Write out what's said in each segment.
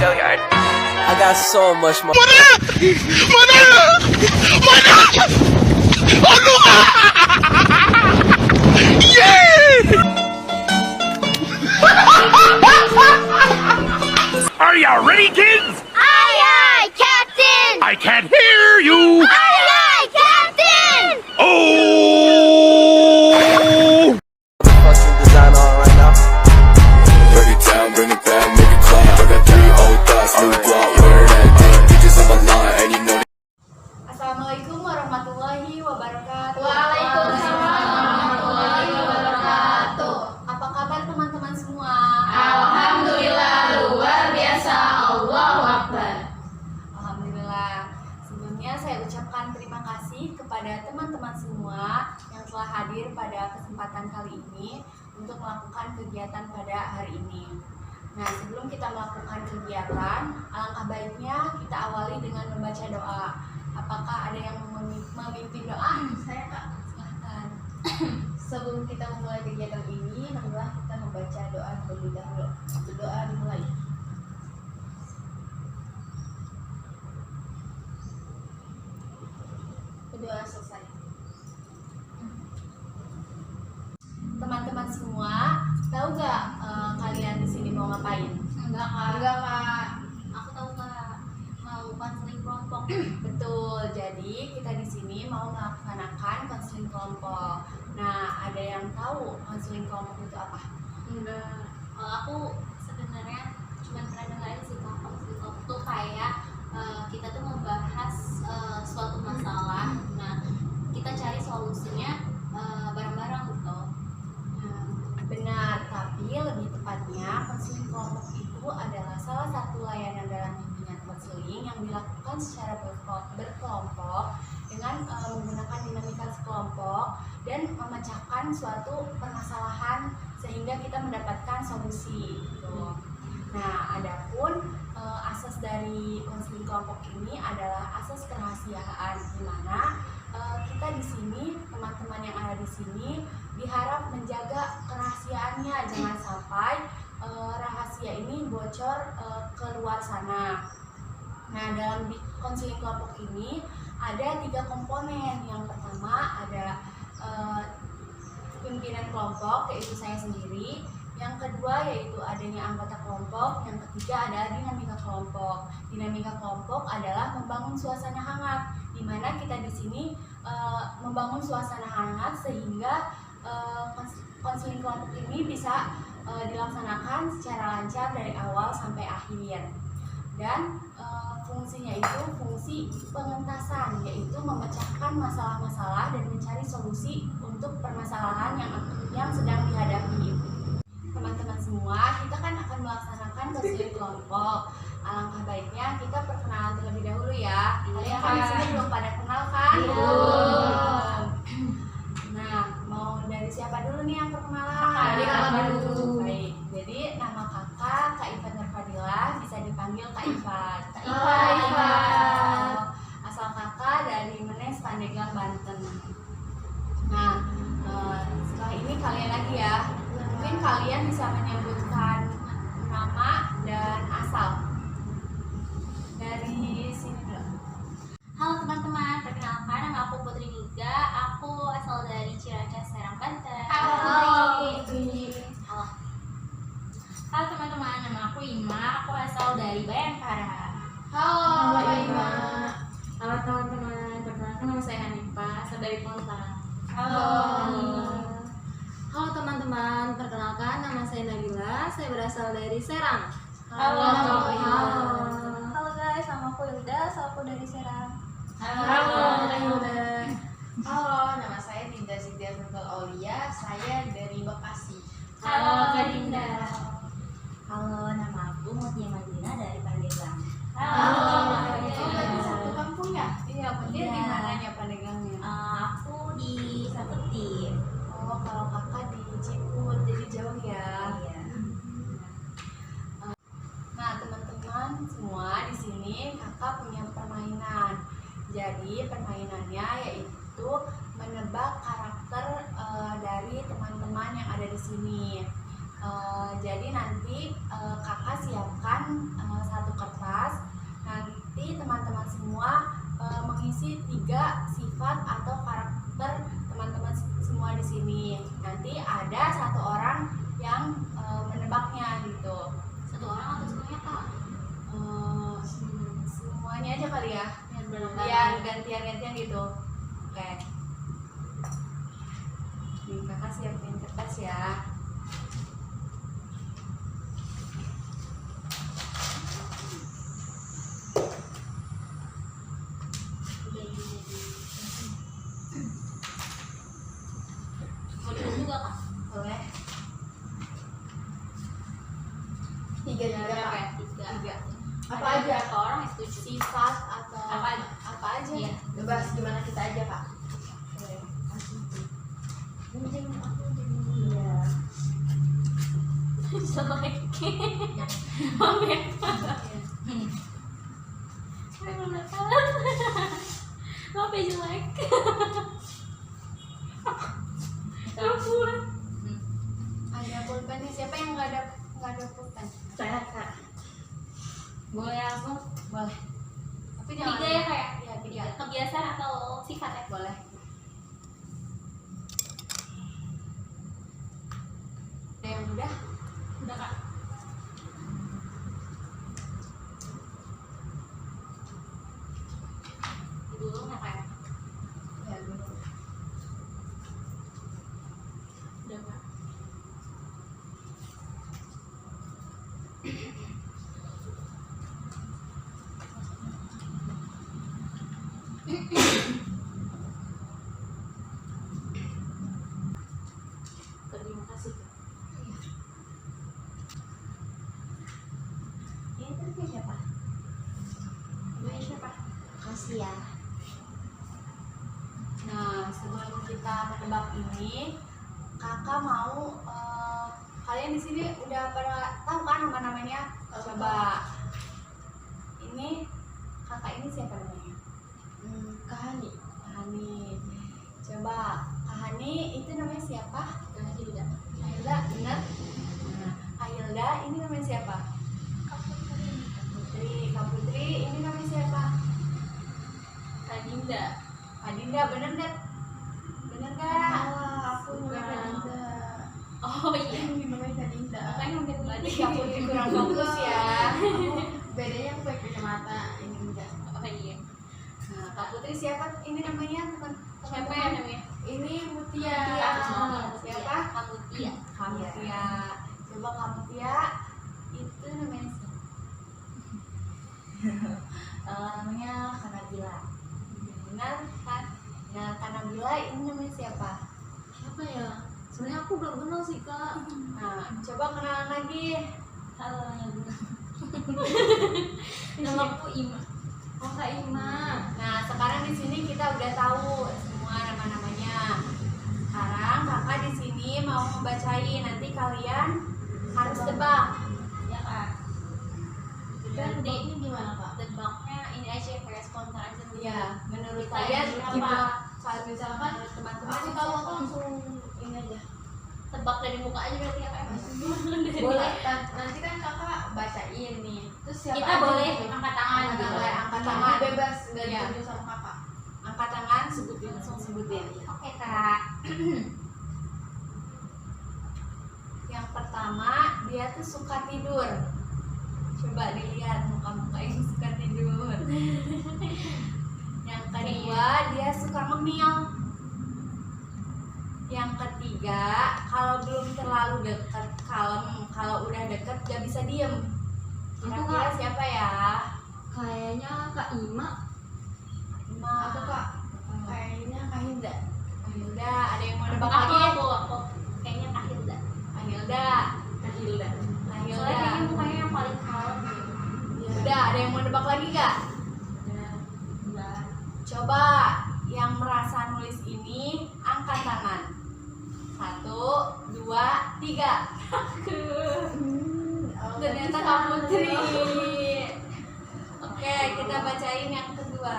I got so much more. Are you ready, kids? Aye, aye, Captain! I can't hear you. Aye, aye, Captain! Oh! Fucking design on right now. Break it down, bring it back, make it clap. I got 3 old thoughts, new block, where that thing. Bitches on my line, and you know Assalamualaikum warahmatullahi wabarakatuh. Waalaikumsalam warahmatullahi wabarakatuh. Apa kabar teman-teman semua? Alhamdulillah, luar biasa. Allahu Akbar. Alhamdulillah. Sebelumnya saya ucapkan terima kasih kepada teman-teman semua yang telah hadir pada kesempatan kali ini untuk melakukan kegiatan pada hari ini. Nah, sebelum kita melakukan kegiatan, alangkah baiknya kita awali dengan membaca doa. Apakah ada yang memimpin doa? Saya, Kak. Silahkan. Sebelum kita memulai kegiatan ini, marilah kita membaca doa terlebih dahulu. Doa dimulai. Doa selesai. Teman-teman semua, tahu nggak kalian di sini mau ngapain? Enggak, Kak. Enggak, Kak. Aku tahu, Kak. Mau konseling kelompok. Betul. Jadi kita di sini mau melaksanakan konseling kelompok. Nah, ada yang tahu konseling kelompok itu apa? Enggak. Kalau aku sebenarnya cuma pernah dengar aja sih, Kak. Konseling kelompok tuh kayak kita tuh membahas suatu masalah. Nah, kita cari solusinya bareng-bareng gitu. Nah, benar, tapi lebih tepatnya konseling kelompok itu adalah salah satu layanan dalam bimbingan konseling yang dilakukan secara berkelompok dengan menggunakan dinamika sekelompok dan memecahkan suatu permasalahan sehingga kita mendapatkan solusi gitu. Nah, adapun asas dari konseling kelompok ini adalah asas kerahasiaan, di mana kita di sini, teman-teman yang ada di sini diharap menjaga kerahasiaannya, jangan sampai rahasia ini bocor ke luar sana. Nah, dalam konseling kelompok ini ada 3 komponen. Yang pertama ada pimpinan kelompok, yaitu saya sendiri. Yang kedua yaitu adanya anggota kelompok. Yang ketiga adalah dinamika kelompok. Dinamika kelompok adalah membangun suasana hangat, di mana kita di sini membangun suasana hangat sehingga konseling kelompok ini bisa dilaksanakan secara lancar dari awal sampai akhir. Dan fungsinya itu fungsi pengentasan, yaitu memecahkan masalah-masalah dan mencari solusi untuk permasalahan yang sedang dihadapi. Teman-teman semua, kita kan akan melaksanakan konseling kelompok. Alangkah baiknya kita perkenalan terlebih dahulu ya. Kalian kan di sini belum pada kenal kan? Belum. Nah, mau dari siapa dulu nih yang perkenalan? Dari kakak dulu. Baik, jadi nama kakak Kak Ivan Nurfadila, bisa dipanggil Kak Ivan. Kak Ivan. Asal kakak dari Menes, Pandeglang, Banten. Nah, setelah ini kalian lagi ya. Mungkin kalian bisa menyebutkan nama dan asal. Dari sini dulu. Halo teman-teman, perkenalkan nama aku Putri Niga. Aku asal dari Ciracas, Serang, Banten. Halo. Halo. Halo teman-teman, nama aku Ima. Aku asal dari Bayangkara. Halo, Ima. Halo teman-teman, perkenalkan nama saya Hanifah, asal dari Pontang. Halo. Halo teman-teman, perkenalkan nama saya Nabila, saya berasal dari Serang. Halo. Halo guys, nama aku Hilda, asal aku dari Serang. Halo. Halo, nama saya Dinda Sintia Nurul Aulia, saya dari Bekasi. Halo Kak Dinda. Halo, nama aku Mutia Madina dari Pandeglang. Halo. Oh, berarti satu kampung ya? Iya, Mutia di Iya. mananya Pandeglangnya? Aku di Sapeti. Oh, kalau kakak di Ciput, jadi jauh ya. Iya. Nah, teman-teman semua di sini kakak punya permainan. Jadi permainannya yaitu menebak karakter dari teman-teman yang ada di sini. Jadi nanti kakak siapkan satu kertas. Nanti teman-teman semua mengisi 3 sifat atau karakter teman-teman semua di sini. Nanti ada 1 orang yang menebaknya gitu. 1 orang atau semuanya kak? Semuanya aja kali ya. Biar gantian-gantian gitu. Oke. Nih, kakak siapin kertas ya. Mau dibuka juga kak? Boleh. 3 juga Berapa Kak. ya? 3. Apa aja? Berapa orang yang setuju? Sifat atau Apa aja. Iya. Bebas gimana kita aja Kak. Boleh. Iya. Jelek. Saya belum dapat. Maaf ya jelek. Ampun. Ada pulpen nih. Siapa yang nggak ada pulpen? Saya Kak. Boleh langsung? Boleh. Tapi jangan 3 ya kayak? Iya, 3. Kebiasaan atau sifat ya? Boleh. Ada yang udah? Udah kak. Dulu nggak kayak? Ya, dulu. Udah kak. Terima kasih kak. Ini terus siapa? Gue siapa? Makasih ya. Nah, sebelum kita menebak ini, kakak mau kalian di sini udah pada tahu kan nama-namanya? Coba. Ini kakak ini siapa namanya? Kak Hani. Kak Hani. Coba, Kak Hani itu namanya siapa? Hilda. Ahilda, benar? Nah, Ahilda ini namanya siapa? Kak Putri. Kak Putri ini namanya siapa? Kak Dinda. Kak Dinda, bener nggak? Bener nggak? Aku namanya Kak Dinda. Oh iya. Ini namanya Kak Dinda. Makanya udah tadi. Kak Putri kurang fokus ya. Bedanya aku pakai kacamata, ini enggak. Oh iya. Nah, Kak Putri siapa ini namanya? Siapa ya namanya? Ini Mutia. Siapa? Kamu Tia. Kamu Tia. Coba kamu Tia itu namanya siapa? Namanya Kak Nabila. Benar kan? Nah, Kak Nabila ini namanya siapa? Siapa ya? Sebenarnya aku belum kenal sih kak. Nah, coba kenalan lagi. Halo Nabila. Nama aku Ima. Oh Kak Ima. Nah, sekarang di sini kita udah tahu semua nama-namanya. Sekarang kakak di sini mau membacain, nanti kalian harus tebak. Ya kak. Dan Nanti ini gimana Kak? tebaknya ini aja kayak spontan aja dulu. Ya, menurut Kita kalian yang apa? apa? Kalau misalkan teman-teman Aku tahu aku langsung ini aja. Tebak dari muka aja berarti ya kak. Boleh. Nanti kan Kakak bacain nih. Terus siapa Kita aja boleh gitu? angkat tangan Angkat gitu. tangan, angkat Nah, tangan. bebas nggak Iya. ditunjuk sama Kakak. Angkat tangan, sebutin langsung sebutin. Oke kak. Yang pertama, dia tuh suka tidur. Coba dilihat muka-muka yang suka tidur. Yang kedua, dia suka ngemil. Yang ketiga, kalau belum terlalu dekat, kalem. Kalau udah deket, gak bisa diem. Kira-kira Kak. siapa ya? Kayaknya Kak Ima. Aku Kak. Kayaknya Kak Hinda. Ahilda, ada yang mau nebak Aku lagi? aku. Kayaknya Kak Hilda. Ahilda. Kak Hilda. Ahilda. Soalnya kayaknya mukanya yang paling kalem. Udah, ada yang mau nebak lagi gak? Enggak. Coba yang merasa nulis ini angkat tangan. 1, 2, 3. Ternyata Kak Putri. Oke, kita bacain yang kedua.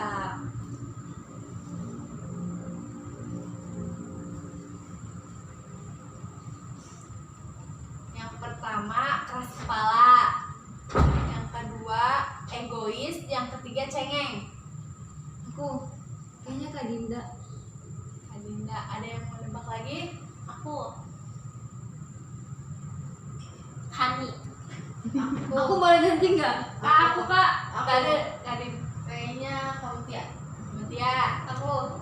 Yang pertama keras kepala, yang kedua egois, yang ketiga cengeng. Aku kayaknya Kak Dinda. Kak Dinda, ada yang mau nebak lagi? Aku Hani. Aku boleh ganti nggak? Aku Kak. Aku. Kak Din. Kayaknya kamu Tia. Mutia. Aku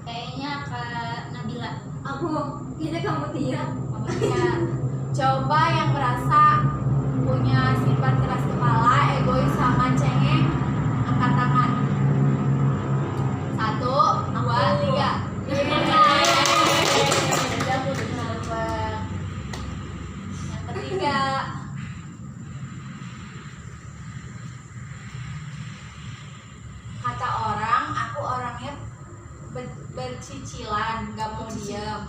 kayaknya Kak Nabila. Aku kayaknya kamu Tia. Mutia. Coba yang merasa punya sifat keras kepala, egois sama cengeng, angkat tangan. 1, 2, 3. Yang ketiga. Kata orang, aku orangnya bercicilan, gak mau diam.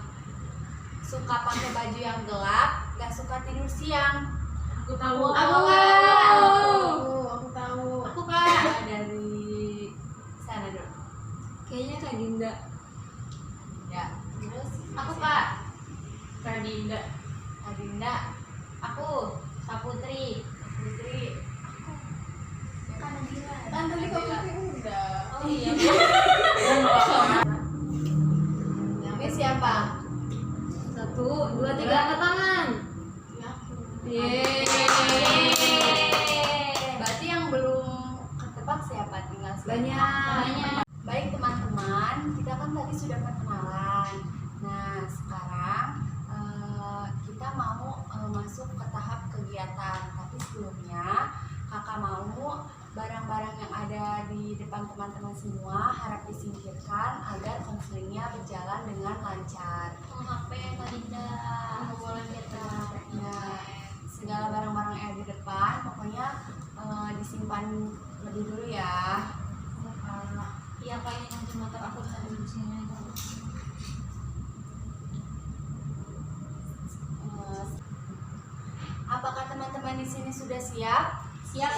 Suka pakai baju yang gelap, gak suka tidur siang. Aku tahu. Aku nggak. Aku tahu. Aku Kak dari sana dulu. Kayaknya Kak Dinda. Ya, terus Aku Kak Kak Dinda. Kak Dinda, Aku Saputri. Putri. Kak Nabila. Kan tadi kok Putri udah. Oh iya. Yang ini siapa? 1, 2, 3 angkat tangan. Ya. Yeay. Berarti yang belum ketebak siapa? Tinggal siapa? Banyak. Baik teman-teman, kita kan tadi sudah perkenalan. Nah sekarang kita mau masuk ke tahap kegiatan. Tapi sebelumnya kakak mau barang-barang yang ada di depan teman-teman semua harap disingkirkan agar konselingnya berjalan dengan lancar. Oh, HP Kak Dinda. Boleh kita. Ya, segala barang-barang yang ada di depan pokoknya disimpan lebih dulu ya. Iya Kak, ini nanti motor aku bisa di sini aja. Apakah teman-teman di sini sudah siap? Siap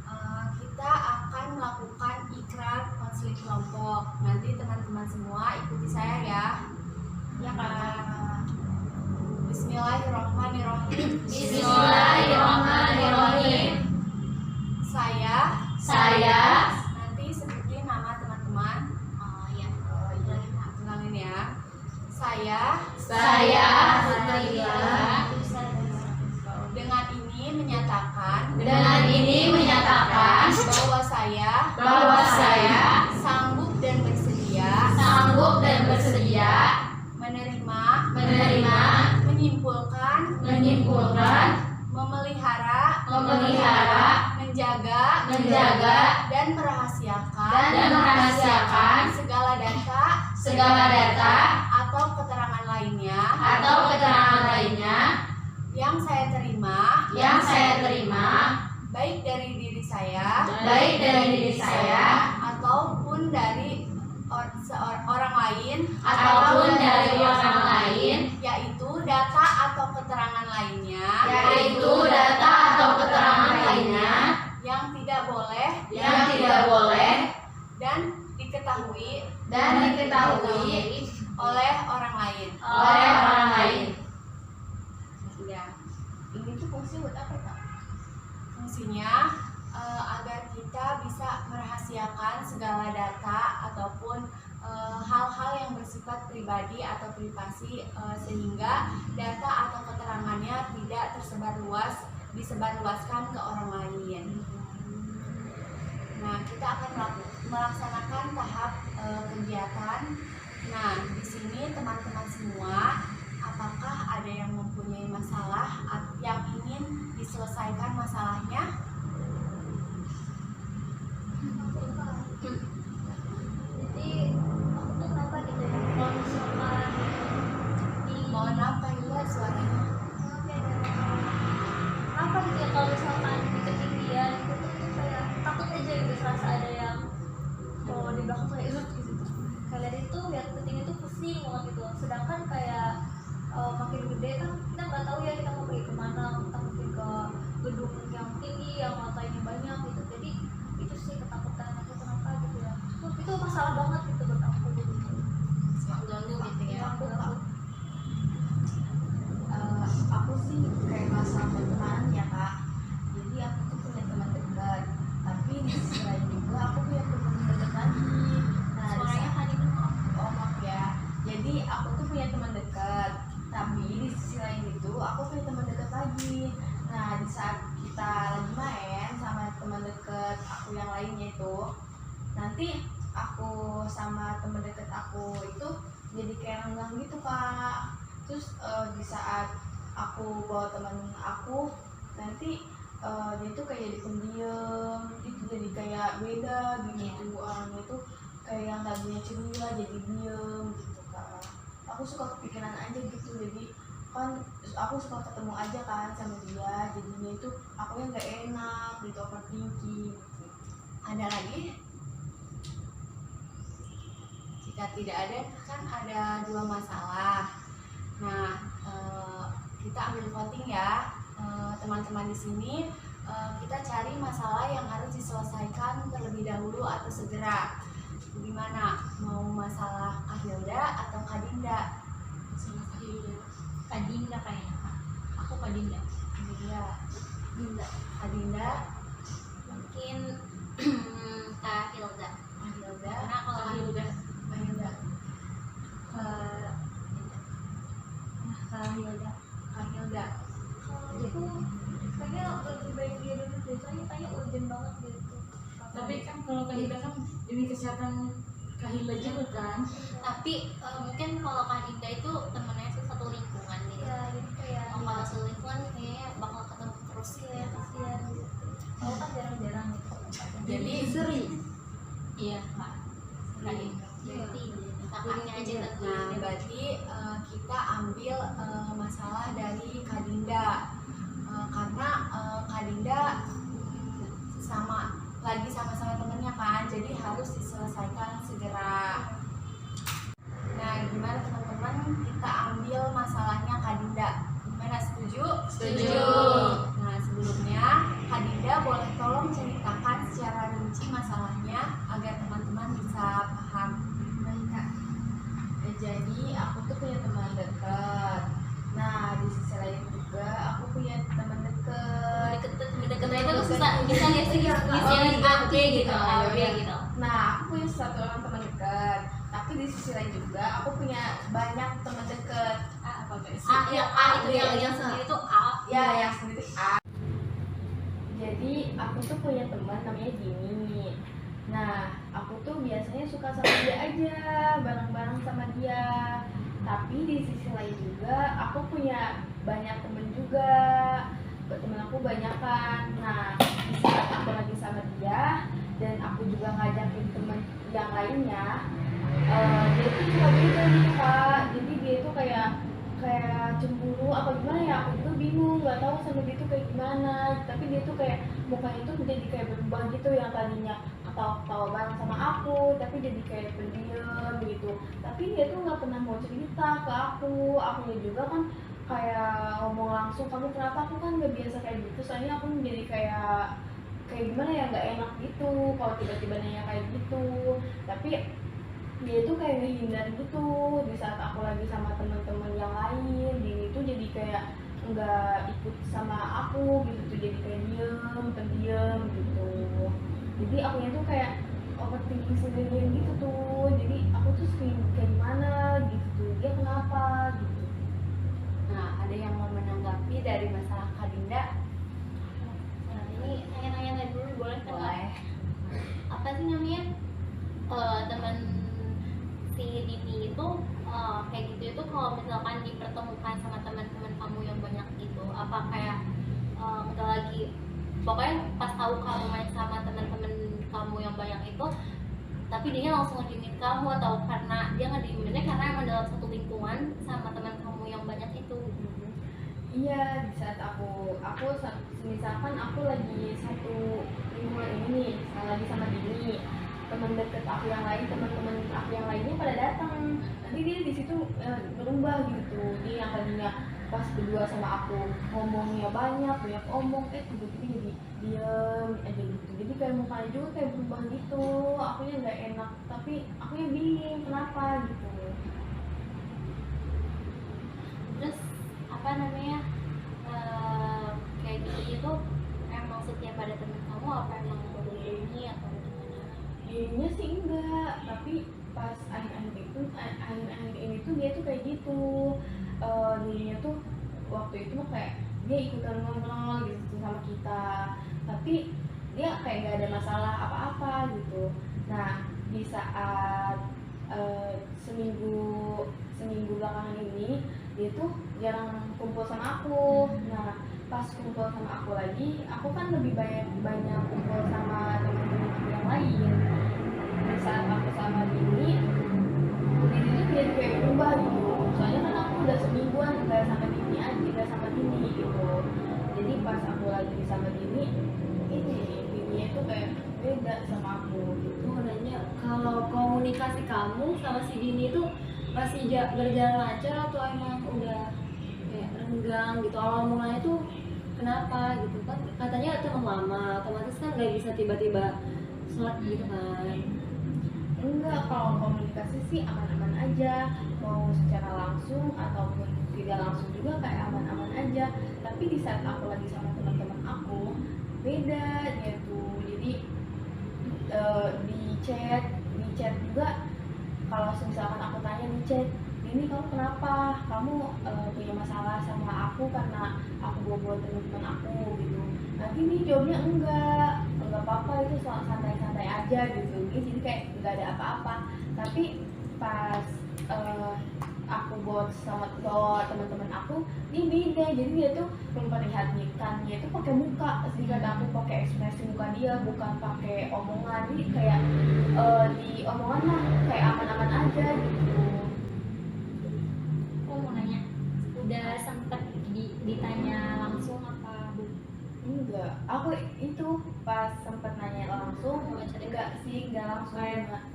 Nah, kita akan melakukan ikrar konseling kelompok. Nanti teman-teman semua ikuti saya ya. Ya Kak. Bismillahirrahmanirrahim. Bismillahirrahmanirrahim. Saya nanti sebutin nama teman-teman. Oh iya. Ulangin ya. Saya Nabila. dengan ini menyatakan bahwa saya sanggup dan bersedia menerima, menyimpulkan, memelihara, menjaga, dan merahasiakan segala data atau keterangan lainnya yang saya terima baik dari diri saya ataupun dari orang lain, yaitu data atau keterangan lainnya yang tidak boleh dan diketahui oleh orang lain. Ya, Ini tuh fungsi buat apa Kak? fungsinya agar kita bisa merahasiakan segala data ataupun hal-hal yang bersifat pribadi atau privasi sehingga data atau keterangannya tidak disebarluaskan ke orang lain. Nah, kita akan melaksanakan tahap kegiatan. Nah, di sini teman-teman semua, apakah ada yang mempunyai masalah yang ingin diselesaikan masalahnya? Jadi aku tuh kenapa gitu ya? Kalau misalkan Mohon maaf Kak Yulia, suaranya. apa gitu ya, kalau misalkan di ketinggian itu tuh kayak takut aja gitu, serasa ada yang mau di belakang kayak gitu. Kalian itu lihat ketinggian itu pusing banget gitu. Sedangkan kayak makin gede kan kita nggak tahu ya kita mau pergi kemana, kita mungkin ke gedung yang tinggi yang matanya banyak gitu. Jadi itu sih ketakutan aku kenapa gitu ya. Itu masalah banget gitu buat aku gitu. Mengganggu gitu ya. Aku sama temen deket aku itu jadi kayak renggang gitu Kak. Terus di saat aku bawa teman aku nanti dia tuh kayak jadi pendiam gitu, jadi kayak beda gitu. Orangnya tuh kayak yang tadinya ceria jadi diem gitu Kak. Aku suka kepikiran aja gitu, jadi kan aku suka ketemu aja kan sama dia, jadinya itu aku yang nggak enak gitu, overthinking gitu. Ada lagi? Jika tidak ada, kan ada 2 masalah. Nah, kita ambil voting ya, teman-teman di sini. Kita cari masalah yang harus diselesaikan terlebih dahulu atau segera. Gimana? Mau masalah Kak Hilda atau Kak Dinda? Sama Kadinda. Kadinda kayaknya Kak. Aku Kadinda. Dinda. Kak Dinda. Mungkin Kak Hilda. Kak Hilda. Karena kalau Kak Hilda. Kak Hilda. Kak Hilda. Kak Hilda. Aku kayaknya lebih baik dia dulu deh, soalnya kayaknya urgent banget gitu. Tapi kan kalau Kak Hilda kan demi kesehatan Kak Hilda juga kan. Tapi mungkin kalau Kak Dinda itu temennya tuh satu lingkungan gitu. Ya, jadi kayak Kalau satu lingkungan kayaknya bakal ketemu terus gitu ya. kasihan gitu. Aku kan jarang-jarang gitu. Jadi sering. Iya Kak. Kak Dinda. Berarti kakaknya aja Nah, tentunya. berarti kita ambil masalah dari Kak Dinda. Karena Kak Dinda sama-sama temennya kan, jadi harus diselesaikan segera. Nah, gimana teman-teman? Kita ambil masalahnya Kak Dinda. Gimana, setuju? Setuju. Nah, sebelumnya Kak Dinda boleh tolong ceritakan secara rinci masalahnya agar teman-teman bisa paham. Baik Kak. Jadi aku tuh punya teman dekat. Nah di sisi lain juga aku punya teman dekat. Deket-deket itu susah bisa nggak sih ngisiin A B gitu, A B gitu. Nah aku punya satu orang teman dekat. Tapi di sisi lain juga aku punya banyak teman dekat. Apa guys? A yang A itu yang sendiri tuh A. Ya yang sendiri A. Jadi aku tuh punya teman namanya Jimmy. Nah aku tuh biasanya suka sama dia aja, bareng-bareng sama dia. Tapi di sisi lain juga aku punya banyak temen juga, temen aku banyak kan. Nah di saat aku lagi sama dia dan aku juga ngajakin temen yang lainnya, dia tuh suka beda nih Kak. Jadi dia tuh kayak cemburu apa gimana ya, aku juga bingung, nggak tahu sama dia tuh kayak gimana. Tapi dia tuh kayak mukanya tuh jadi kayak berubah gitu, yang tadinya ketawa-ketawa bareng sama aku tapi jadi kayak pendiam gitu. Tapi dia tuh nggak pernah mau cerita ke akunya juga kan kayak ngomong langsung, kamu kenapa, aku kan nggak biasa kayak gitu. Soalnya aku jadi kayak gimana ya, nggak enak gitu kalau tiba-tiba nanya kayak gitu. Tapi dia tuh kayak ngehindar gitu di saat aku lagi sama teman-teman yang lain. Dia itu jadi kayak nggak ikut sama aku gitu tuh, jadi kayak pendiam gitu. Jadi akunya tuh kayak overthinking sendirian gitu tuh. Jadi aku tuh sering kayak gimana gitu tuh, dia kenapa gitu. Nah, ada yang mau menanggapi dari masalah Kak Dinda? Nah ini nanya-nanya dulu boleh kan? Boleh. Apa sih namanya? Teman si Dini itu kayak gitu itu kalau misalkan dipertemukan sama teman-teman kamu yang banyak gitu, apa kayak udah lagi pokoknya pas tahu kamu main sama teman-teman kamu yang banyak itu, tapi dia langsung ngediemin kamu, atau karena dia ngedieminnya karena emang dalam satu lingkungan sama teman kamu yang banyak itu? Iya, di saat aku misalkan aku lagi satu lingkungan ini nih, lagi sama Dini, teman deket aku yang lain, teman-teman aku yang lainnya pada datang. Nanti dia di situ berubah gitu. Dia yang tadinya pas berdua sama aku ngomongnya banyak omong, tiba-tiba jadi diam aja gitu. Jadi kayak mukanya juga kayak berubah gitu. Akunya nggak enak, tapi akunya bingung kenapa gitu. Terus apa namanya, kayak gitu emang setiap ada teman kamu apa emang baru ini atau gimana? Dirinya sih enggak, tapi pas akhir-akhir ini tuh dia tuh kayak gitu. Dirinya tuh waktu itu mah kayak dia ikutan ngobrol gitu sama kita, tapi dia kayak nggak ada masalah apa-apa gitu. Nah di saat seminggu belakangan ini dia tuh jarang kumpul sama aku. Nah pas kumpul sama aku lagi, aku kan lebih banyak kumpul sama teman-teman aku yang lain. Di saat aku sama Dini jadi kayak berubah gitu. Soalnya kan aku udah semingguan nggak sama Dini aja, nggak sama Dini gitu. Jadi pas aku lagi sama Dini, Dini itu kayak beda sama aku gitu. Mau nanya, kalau komunikasi kamu sama si Dini itu masih berjalan lancar atau emang udah kayak renggang gitu? Awal mulanya tuh kenapa gitu kan? Katanya teman lama, otomatis kan nggak bisa tiba-tiba selek gitu kan? Enggak, kalau komunikasi sih aman-aman aja, mau secara langsung ataupun tidak langsung juga kayak aman-aman aja. Tapi di saat aku lagi sama teman-teman aku beda dia tuh. Jadi di chat juga, kalau misalkan aku tanya di chat, ini kamu kenapa? Kamu punya masalah sama aku karena aku bawa teman-teman aku gitu. Nanti nih jawabnya enggak apa-apa, itu santai-santai aja gitu. Jadi kayak enggak ada apa-apa. Tapi pas aku bawa teman-teman aku, ini beda. Jadi dia tuh memperlihatkannya itu pakai muka. Sedikit aku pakai ekspresi muka dia, bukan pakai omongan. Jadi kayak di omongan mah kayak aman-aman aja gitu. Aku mau nanya, udah sempet ditanya langsung apa belum? Enggak, aku itu pas sempet nanya langsung, enggak langsung. Kayak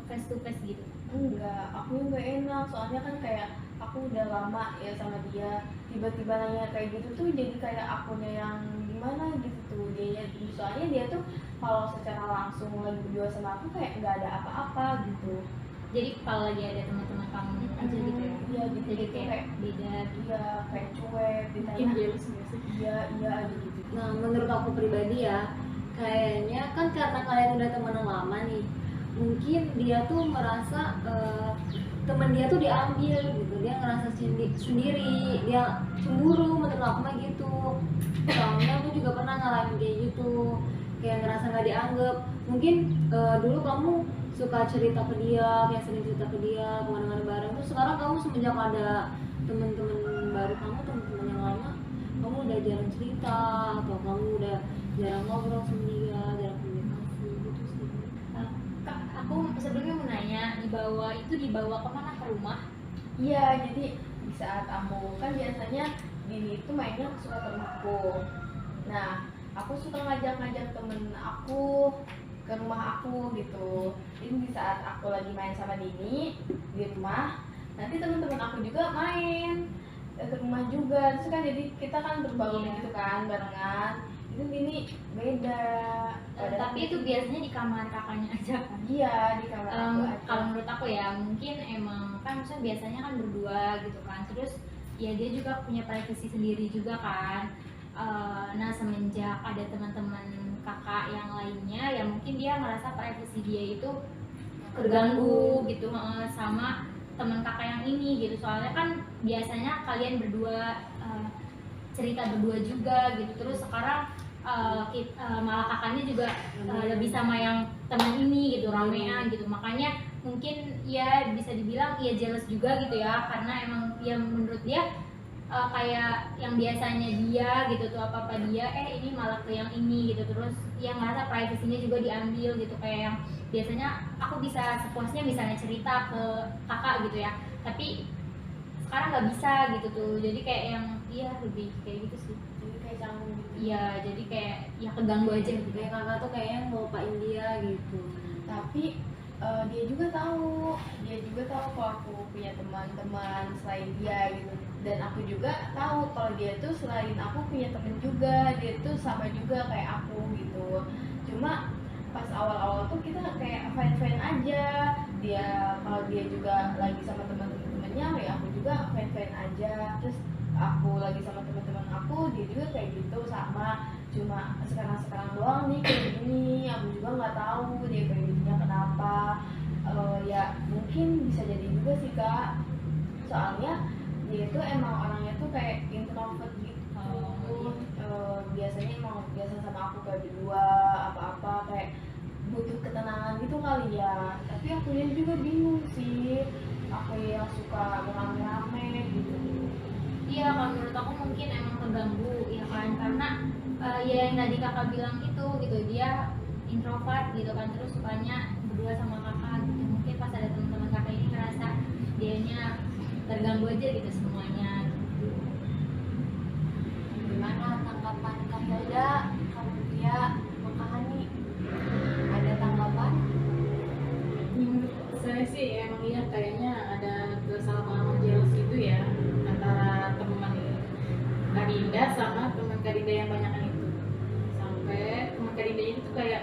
face to face gitu? Enggak, aku nggak enak, soalnya kan kayak aku udah lama ya sama dia, tiba-tiba nanya kayak gitu tuh jadi kayak akunya yang gimana gitu tuh. Soalnya dia tuh kalau secara langsung lagi berdua sama aku kayak nggak ada apa-apa gitu. Jadi kalau lagi ada teman-teman kamu aja gitu ya? Iya gitu, Jadi gitu kayak beda gitu. iya kayak cuek, Mungkin ditanya jealous nggak sih? iya aja gitu. Nah, menurut aku pribadi ya, kayaknya kan karena kalian udah temenan lama nih, mungkin dia tuh merasa temen dia tuh diambil gitu, dia ngerasa sendiri, dia cemburu. Menurut aku mah gitu. Soalnya aku juga pernah ngalamin kayak gitu, kayak ngerasa nggak dianggap. Mungkin dulu kamu suka cerita ke dia, kayak sering cerita ke dia, kemana-mana bareng. Terus sekarang kamu semenjak ada temen-temen baru kamu, temen-temen yang lama, kamu udah jarang cerita atau kamu udah jarang ngobrol sama dia, jarang komunikasi gitu sih. Kak, aku sebelumnya mau nanya, dibawa kemana, ke rumah? Iya, jadi di saat aku kan biasanya Dini itu mainnya suka ke rumahku. Nah, aku suka ngajak temen aku ke rumah aku gitu. Jadi di saat aku lagi main sama Dini di rumah, nanti temen-temen aku juga main ke rumah juga. Terus kan jadi kita kan berbaur gitu kan, barengan. Itu Dini beda. Tapi itu biasanya di kamar kakaknya aja kan? Iya, di kamar aku aja. Kalau menurut aku ya, mungkin emang kan misalnya biasanya kan berdua gitu kan. Terus ya dia juga punya privasi sendiri juga kan. Nah semenjak ada teman-teman kakak yang lainnya, ya mungkin dia ngerasa privasi dia itu terganggu gitu sama teman kakak yang ini gitu. Soalnya kan biasanya kalian berdua cerita berdua juga gitu. Terus sekarang malah kakaknya juga lebih sama yang teman ini gitu, ramean gitu. Makanya mungkin ya bisa dibilang ya jealous juga gitu ya, karena emang ya menurut dia kayak yang biasanya dia gitu tuh apa-apa dia ini malah ke yang ini gitu. Terus yang ngerasa privasinya juga diambil gitu, kayak yang biasanya aku bisa sepuasnya misalnya cerita ke kakak gitu ya, tapi sekarang nggak bisa gitu tuh. Jadi kayak yang lebih kayak gitu sih, Jadi kayak canggung gitu. iya jadi kayak ya keganggu aja gitu. Kayak kakak tuh kayaknya ngelupain dia gitu. Tapi dia juga tahu kalau aku punya teman-teman selain dia gitu. Dan aku juga tahu kalau dia tuh selain aku punya temen juga, dia tuh sama juga kayak aku gitu. Cuma pas awal-awal tuh kita kayak fine-fine aja. Kalau dia juga lagi sama teman-temannya, ya aku juga fine-fine aja. Terus aku lagi sama teman-teman aku, dia juga kayak gitu sama. Cuma sekarang doang nih kayak gini, aku juga nggak tahu dia kayak gininya kenapa. Ya mungkin bisa jadi juga sih Kak, soalnya dia tuh emang orangnya tuh kayak introvert gitu. Biasanya emang biasa sama aku kayak berdua apa-apa kayak butuh ketenangan gitu kali ya. Tapi aku juga bingung sih, aku yang suka rame-rame gitu. Iya, kalau menurut aku mungkin emang terganggu ya kan, karena ya yang tadi kakak bilang itu gitu, dia introvert gitu kan, terus sukanya berdua sama kakak gitu. Mungkin pas ada teman-teman kakak ini ngerasa dianya terganggu aja gitu semuanya gitu. Gimana tanggapan Kak Hilda, Kak Mutia, Kak Hani? Ada tanggapan? Menurut saya sih emang iya kayaknya ada kesalahpahaman jelas gitu ya antara teman Kak Dinda sama teman Kak Dinda yang banyakan itu. Sampai teman Kak Dinda itu kayak,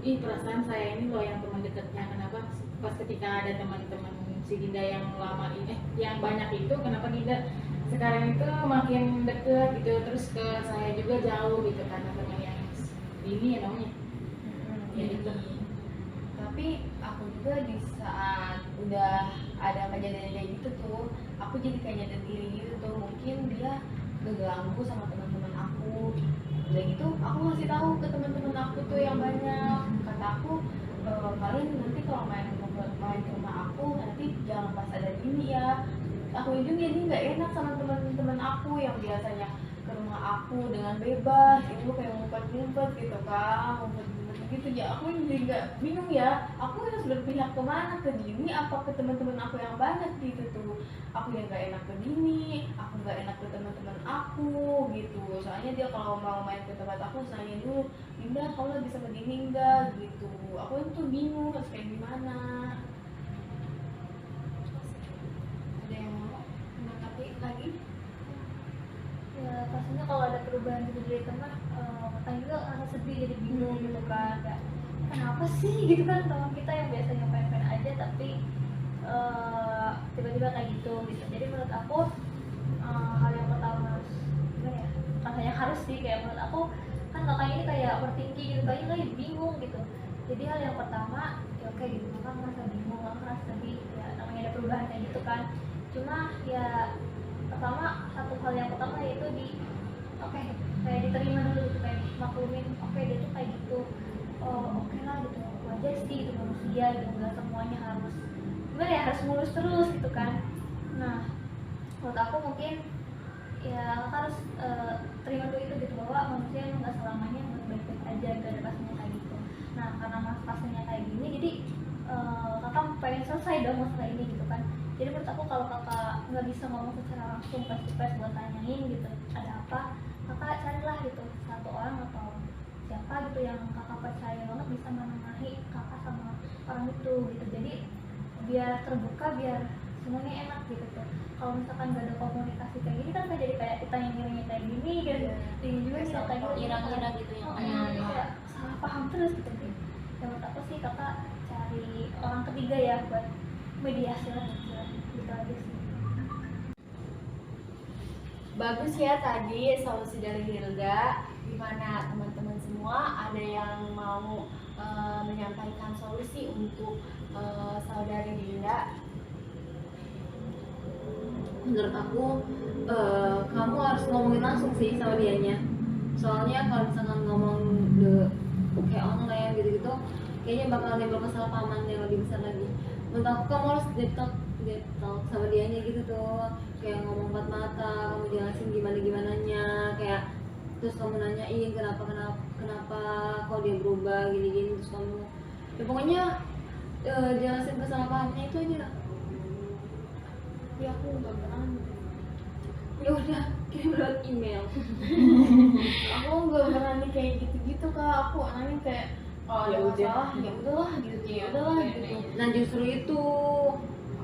ih perasaan saya ini loh yang teman dekatnya, kenapa pas ketika ada teman-teman si Dinda yang lama ini, yang banyak itu, kenapa Dinda sekarang itu makin deket gitu, terus ke saya juga jauh gitu karena teman yang ini ya namanya. Ya gitu. Tapi aku juga di saat udah ada kejadian kayak gitu tuh, aku jadi kayak nyadar diri gitu tuh, mungkin dia keganggu sama teman-teman aku. Udah gitu aku ngasih tahu ke teman-teman aku tuh yang banyak, kata aku kalian nanti kalau main ke rumah aku nanti jangan pas ada gini ya. Aku juga jadi nggak enak sama teman-teman aku yang biasanya ke rumah aku dengan bebas, itu kayak ngumpet-ngumpet gitu kan, ngumpet-ngumpet gitu ya. Aku jadi nggak bingung ya, aku harus berpihak kemana, ke Dini apa ke teman-teman aku yang banyak gitu tuh. Aku yang nggak enak ke Dini, aku nggak enak ke teman-teman aku gitu. Soalnya dia kalau mau main ke tempat aku nanya dulu, Dinda kalau lagi sama Dini enggak gitu. Aku tuh bingung harus kayak gimana. Ada yang mau menanggapi lagi? Ya pastinya kalau ada perubahan gitu dari teman, kan juga rasa sedih, jadi bingung gitu kan, kayak kenapa sih gitu kan, teman kita yang biasanya pengen-pengen aja tapi tiba-tiba kayak gitu. Jadi menurut aku hal yang pertama harus gimana ya, bukan hanya harus sih, kayak menurut aku kan kakaknya ini kayak overthinking gitu, kayak bingung gitu. Jadi hal yang pertama ya oke gitu, kakak merasa bingung, kakak merasa sedih, ya namanya ada perubahan kayak gitu kan. Cuma ya pertama, satu hal yang pertama yaitu oke, kayak diterima dulu gitu, kayak maklumin, oke dia tuh kayak gitu, oke lah gitu, wajar sih itu manusia gitu, nggak semuanya harus gimana ya, harus mulus terus gitu kan. Nah menurut aku mungkin ya kakak harus terima dulu itu gitu, bahwa manusia emang nggak selamanya harus baik-baik aja gitu, ada pastinya kayak gitu. Nah karena pastinya kayak gini, jadi kakak pengen selesai dong masalah ini gitu kan. Jadi menurut aku kalau kakak nggak bisa ngomong secara langsung face to face buat tanyain gitu ada apa, kakak carilah gitu satu orang atau siapa gitu yang kakak percaya banget bisa menengahi kakak sama orang itu gitu. Jadi biar terbuka, biar semuanya enak gitu tuh. Kalau misalkan gak ada komunikasi kayak gini kan jadi kayak kita yang ngiranya kayak gini dan ini juga ngira kayak gini, Ngira-ngira gitu yang kayak salah paham terus gitu. Ya menurut aku sih kakak cari orang ketiga ya buat mediasi lah gitu aja sih. Bagus ya tadi solusi dari Hilda. Gimana teman-teman semua, ada yang mau menyampaikan solusi untuk saudari Dinda? Menurut aku kamu harus ngomongin langsung sih sama dianya. Soalnya kalau misalkan ngomong kayak online gitu-gitu, kayaknya bakal timbul kesalahpahaman yang lebih besar lagi. Menurut aku kamu harus deep talk sama dianya gitu tuh, kayak ngomong empat mata, kamu jelasin gimana-gimananya, kayak terus kamu nanyain kenapa kok dia berubah gini-gini, terus kamu ya pokoknya jelasin kesalahpahamannya itu aja. Ya aku nggak berani. Ya udah kirim lewat email. Aku nggak berani kayak gitu-gitu kak. Aku anaknya kayak kalau ada Ya udah. masalah ya udahlah gitu, ya udahlah gitu. Nah justru itu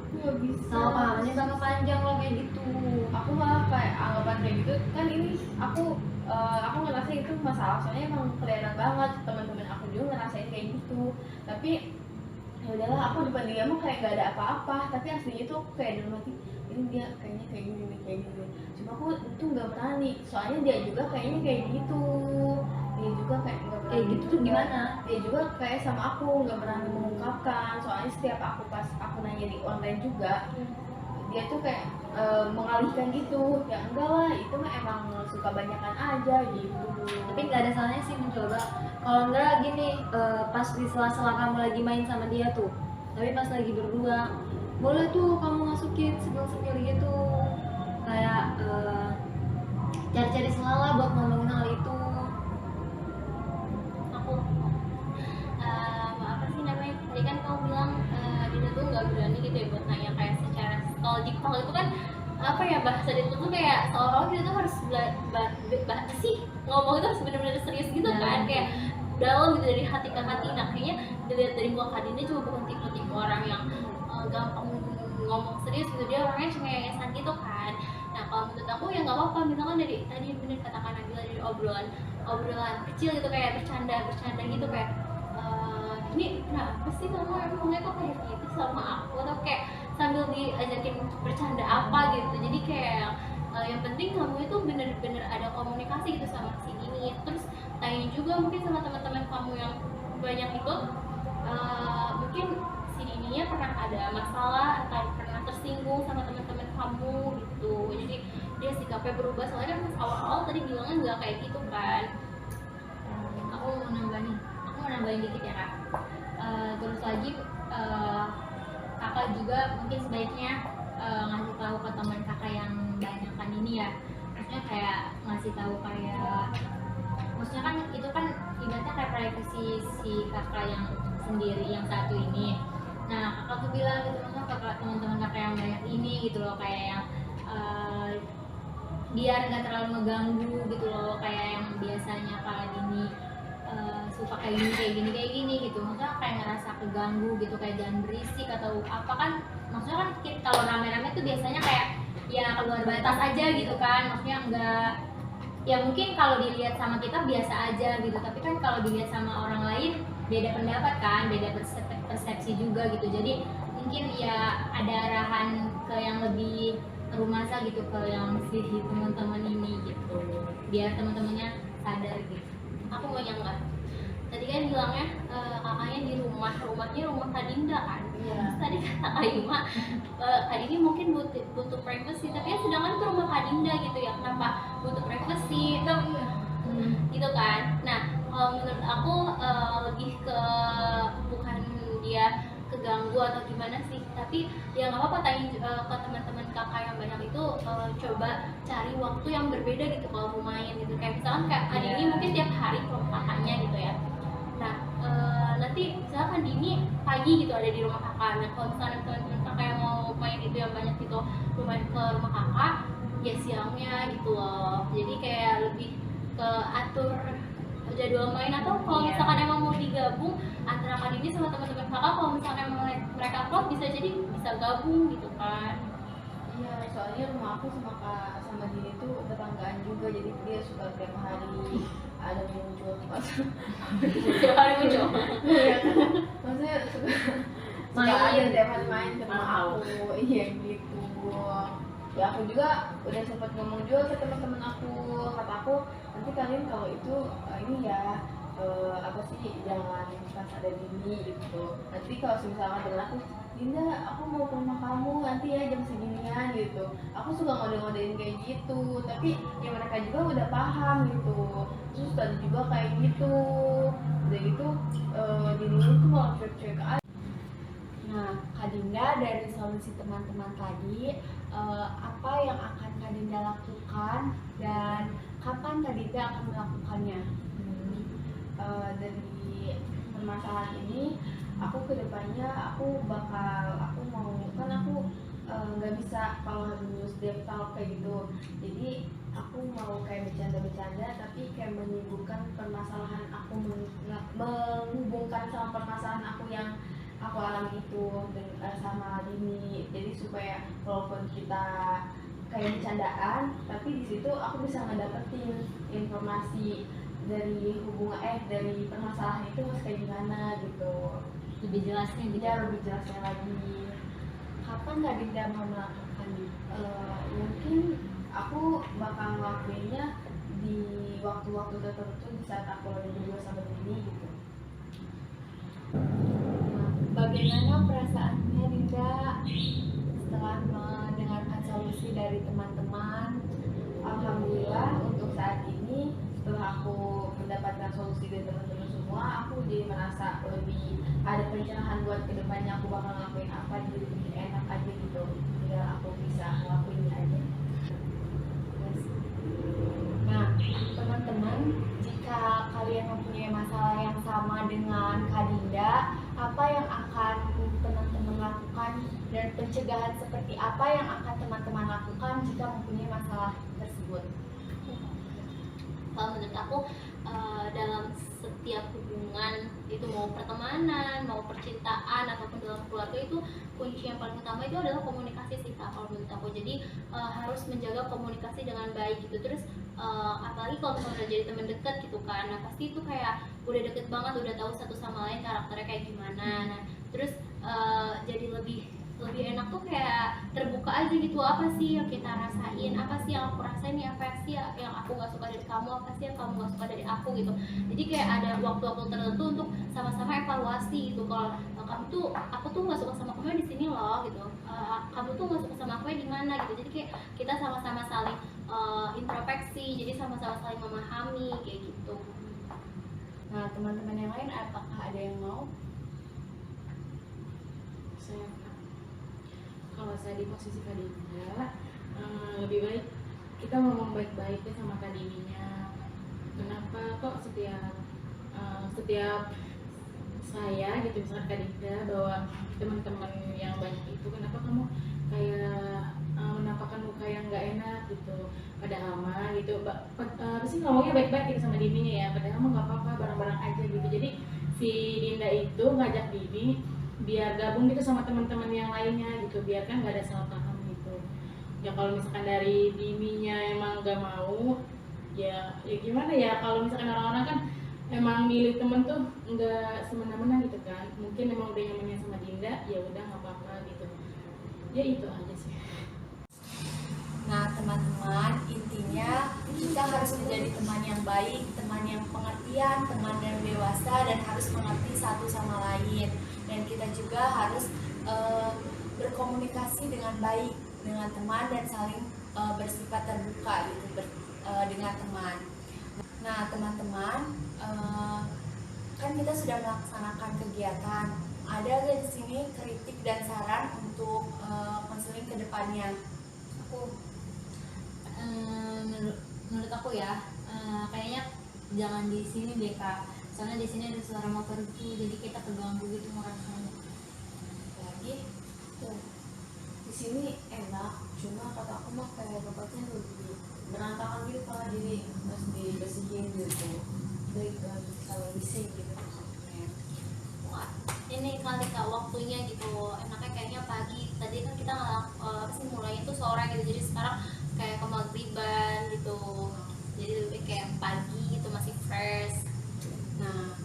Aku nggak bisa. salah pahamannya bakal panjang loh kayak gitu. Aku malah kayak anggapan kayak gitu kan, ini aku ngerasa itu masalah, soalnya emang kelihatan banget teman-teman aku juga ngerasain kayak gitu. Tapi ya udahlah, aku depan dia mah kayak gak ada apa-apa, tapi aslinya tuh kayak dalam hati ini dia kayaknya kayak gini nih, kayak gini. Cuma aku tuh nggak berani, soalnya dia juga kayaknya kayak gitu. Dia juga kayak nggak berani. Kayak gitu tuh gimana? Dia juga kayak sama aku nggak berani mengungkapkan, soalnya setiap aku pas aku nanya di online juga, dia tuh kayak mengalihkan gitu, ya enggak lah itu mah emang suka banyakan aja gitu. Tapi nggak ada salahnya sih mencoba. Kalau nggak gini, pas di sela-sela kamu lagi main sama dia tuh, tapi pas lagi berdua, boleh tuh kamu masukin sepil-sepil gitu, kayak cari-cari sela buat ngomongin hal itu. Aku apa sih namanya, tadi kan kamu bilang Dinda tuh nggak berani gitu ya buat nanya kayak secara nostalgic. Kalau itu kan apa ya, bahasa Dinda tuh kayak seolah-olah kita tuh harus sih ngomong itu harus bener-bener serius gitu kan, kayak dalam gitu dari hati ke hati. Nah kayaknya dilihat dari muka Kak Dinda cuma bukan tipe-tipe orang yang gampang ngomong serius gitu, dia orangnya cengengesan gitu kan. Nah kalau menurut aku ya nggak apa-apa, misalkan dari tadi bener katakan Nabila, dari obrolan kecil gitu, kayak bercanda gitu, kayak ini kenapa sih kamu emangnya kok kayak gitu sama aku, atau kayak sambil diajakin bercanda apa gitu. Jadi kayak yang penting kamu itu bener-bener ada komunikasi gitu sama si ini. Terus tanya juga mungkin sama teman-teman kamu yang banyak itu, mungkin si ininya pernah ada masalah atau pernah tersinggung sama teman-teman kamu gitu. Jadi dia sikapnya berubah, soalnya kan pas awal-awal tadi bilangnya nggak kayak gitu kan. Aku mau nambahin dikit ya Kak. Terus lagi kakak juga mungkin sebaiknya ngasih tahu ke teman kakak yang banyakan ini ya. Maksudnya kayak ngasih tahu kayak, maksudnya kan itu kan ibaratnya kayak privasi si kakak yang sendiri yang satu ini. Nah kakak tuh bilang gitu, maksudnya kakak teman-teman kakak yang banyak ini gitu loh, kayak yang biar nggak terlalu mengganggu gitu loh, kayak yang biasanya kalau gini suka kayak gini gitu, maksudnya kayak ngerasa keganggu gitu, kayak jangan berisik atau apa kan. Maksudnya kan kalau rame-rame tuh biasanya kayak ya keluar batas aja gitu kan, maksudnya enggak, ya mungkin kalau dilihat sama kita biasa aja gitu, tapi kan kalau dilihat sama orang lain beda pendapat kan, beda persepsi juga gitu. Jadi mungkin ya ada arahan ke yang lebih rumasa gitu, ke yang si teman-teman ini gitu, biar teman-temannya sadar gitu. Aku mau nyangka tadi kan bilangnya kakaknya di rumahnya rumah Kak Dinda kan. Terus tadi kata Kak Ima, Kak Dinda mungkin butuh privacy, tapi kan sedangkan itu rumah Kak Dinda gitu ya, kenapa butuh privacy gitu kan. Nah kalau menurut aku lebih ke bukan dia keganggu atau gimana sih, tapi ya nggak apa-apa tanya ke teman-teman kakak yang banyak itu, coba cari waktu yang berbeda gitu kalau mau main gitu. Kayak misalkan kayak Kak Dini mungkin tiap hari ke rumah kakaknya gitu ya. Nah nanti misalkan Dini pagi gitu ada di rumah kakak. Nah kalau misalnya teman-teman kakak yang mau main itu yang banyak gitu ke rumah kakak, ya siangnya gitu loh. Jadi kayak lebih ke atur jadwal main, atau kalau misalkan emang mau digabung antara Kak Dini sama teman-teman kakak, kalau misalkan emang mereka klop bisa jadi bisa gabung gitu kan. Iya, soalnya rumah aku sama Dini tuh tetanggaan juga, jadi dia suka tiap hari ada muncul pas Tiap hari muncul. iya kan, maksudnya suka ada tiap hari main ke rumah aku. Iya gitu. Ya aku juga udah sempat ngomong juga ke teman-teman aku, kata aku nanti kalian kalau itu ini ya apa sih, jangan pas ada Dini gitu. Nanti kalau misalkan temen aku, Dinda aku mau ke rumah kamu nanti ya jam seginian gitu, aku suka ngode-ngodein kayak gitu, tapi ya mereka juga udah paham gitu. Terus tadi juga kayak gitu, udah gitu Dini itu malah cuek-cuek aja. Nah, Kak Dinda, dari solusi teman-teman tadi, apa yang akan Kak Dinda lakukan dan kapan Kak Dinda akan melakukannya? Dari permasalahan ini, aku kedepannya aku mau kan aku nggak bisa kalau harus deep talk kayak gitu. Jadi aku mau kayak bercanda-bercanda, tapi kayak menyibukkan permasalahan aku, menghubungkan sama permasalahan aku yang aku alami itu sama Dini. Jadi supaya walaupun kita kayak bercandaan, tapi di situ aku bisa ngedapetin informasi dari dari permasalahan itu harus kayak gimana gitu, Lebih jelasnya gitu. ya lebih jelasnya lagi. Kapan Kak Dinda mau melakukannya? Mungkin aku bakal ngelakuinnya di waktu-waktu tertentu, di saat aku lagi berdua sama Dini gitu. Bagaimana perasaannya Dinda setelah mendengarkan solusi dari teman-teman? Alhamdulillah dari teman-teman semua, aku jadi merasa lebih ada pencerahan buat kedepannya aku bakal ngelakuin apa, jadi lebih enak aja gitu, tinggal aku bisa ngelakuinnya aja. Nah, teman-teman, jika kalian mempunyai masalah yang sama dengan Kak Dinda, apa yang akan teman-teman lakukan dan pencegahan seperti apa yang akan teman-teman lakukan jika mempunyai masalah tersebut? Kalau menurut aku dalam setiap hubungan itu mau pertemanan, mau percintaan ataupun dalam keluarga itu kunci yang paling utama itu adalah komunikasi sih Kak, kalau menurut aku. Jadi harus menjaga komunikasi dengan baik gitu. Terus apalagi kalau misalnya udah jadi teman dekat gitu kan, nah pasti itu kayak udah deket banget, udah tahu satu sama lain karakternya kayak gimana. Nah terus jadi lebih enak tuh kayak terbuka aja gitu, apa sih yang kita rasain, apa sih yang aku rasain, apa sih yang aku gak suka dari kamu, apa sih yang kamu gak suka dari aku gitu. Jadi kayak ada waktu-waktu tertentu untuk sama-sama evaluasi gitu. Kalau aku tuh gak suka sama kamu di sini loh gitu, kamu tuh gak suka sama aku di mana gitu. Jadi kayak kita sama-sama saling introspeksi, jadi sama-sama saling memahami kayak gitu. Nah, teman-teman yang lain apakah ada yang mau? Kalau saya di posisi Kak Dinda, lebih baik kita ngomong baik-baik ya sama Kak Dininya. Kenapa kok setiap saya gitu, misalnya Kak Dinda bawa teman-teman yang banyak itu, kenapa kamu kayak menampakkan muka yang nggak enak gitu, padahal mah gitu, pasti ngomongnya baik-baik gitu sama Dininya ya, padahal mah nggak apa-apa, bareng-bareng aja gitu. Jadi si Dinda itu ngajak Dini biar gabung gitu sama teman-teman yang lainnya gitu, biar kan nggak ada salah paham gitu. Ya kalau misalkan dari Dininya emang nggak mau, ya gimana ya, kalau misalkan orang-orang kan emang milih temen tuh nggak semena-mena gitu kan, mungkin emang udah nyamannya sama Dinda, ya udah nggak apa-apa gitu. Ya itu aja sih. Nah, teman-teman, intinya kita harus menjadi teman yang baik, teman yang pengertian, teman yang dewasa, dan harus mengerti satu sama lain. Dan kita juga harus berkomunikasi dengan baik dengan teman dan saling bersifat terbuka gitu dengan teman. Nah, teman-teman, kan kita sudah melaksanakan kegiatan. Ada nggak di sini kritik dan saran untuk konseling ke depannya? Menurut aku ya, kayaknya jangan di sini deh Kak, soalnya di sini ada suara motor gitu, jadi kita terganggu gitu ngerasanya. Lagi Tuh, di sini enak, cuma kata aku mah kayak tempatnya lebih berantakan gitu kalau jadi harus dibersihin gitu. Baik lagi kalau bising gitu. Wah, ini kali Kak waktunya gitu, enaknya kayaknya pagi. Tadi kan kita mulai itu sore gitu, jadi sekarang kayak ke maghriban gitu, jadi lebih kayak pagi gitu, masih fresh. Nah,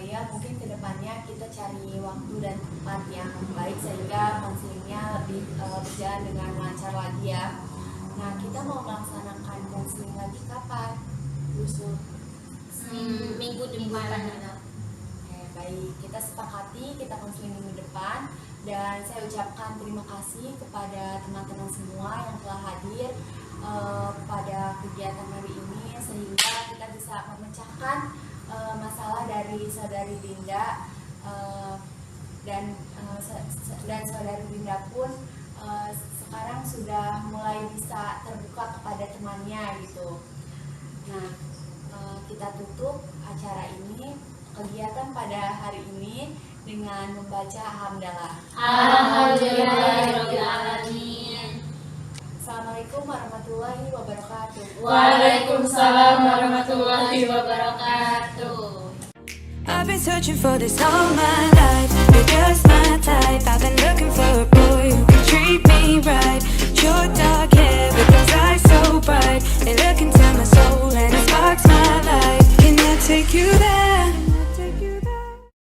ya mungkin kedepannya kita cari waktu dan tempat yang baik sehingga konselingnya lebih berjalan dengan lancar lagi ya. Nah, kita mau melaksanakan konseling lagi kapan? Besok minggu depan. Oke, baik, kita sepakati kita konseling minggu depan. Dan saya ucapkan terima kasih kepada teman-teman semua yang telah hadir pada kegiatan hari ini, sehingga kita bisa memecahkan masalah dari saudari Dinda dan saudari Dinda pun sekarang sudah mulai bisa terbuka kepada temannya gitu. Nah, kita tutup acara ini, kegiatan pada hari ini dengan membaca hamdalah. Alhamdulillahirobbilalamin. Assalamualaikum warahmatullahi wabarakatuh. Waalaikumsalam warahmatullahi wabarakatuh. I've been searching for this all my life because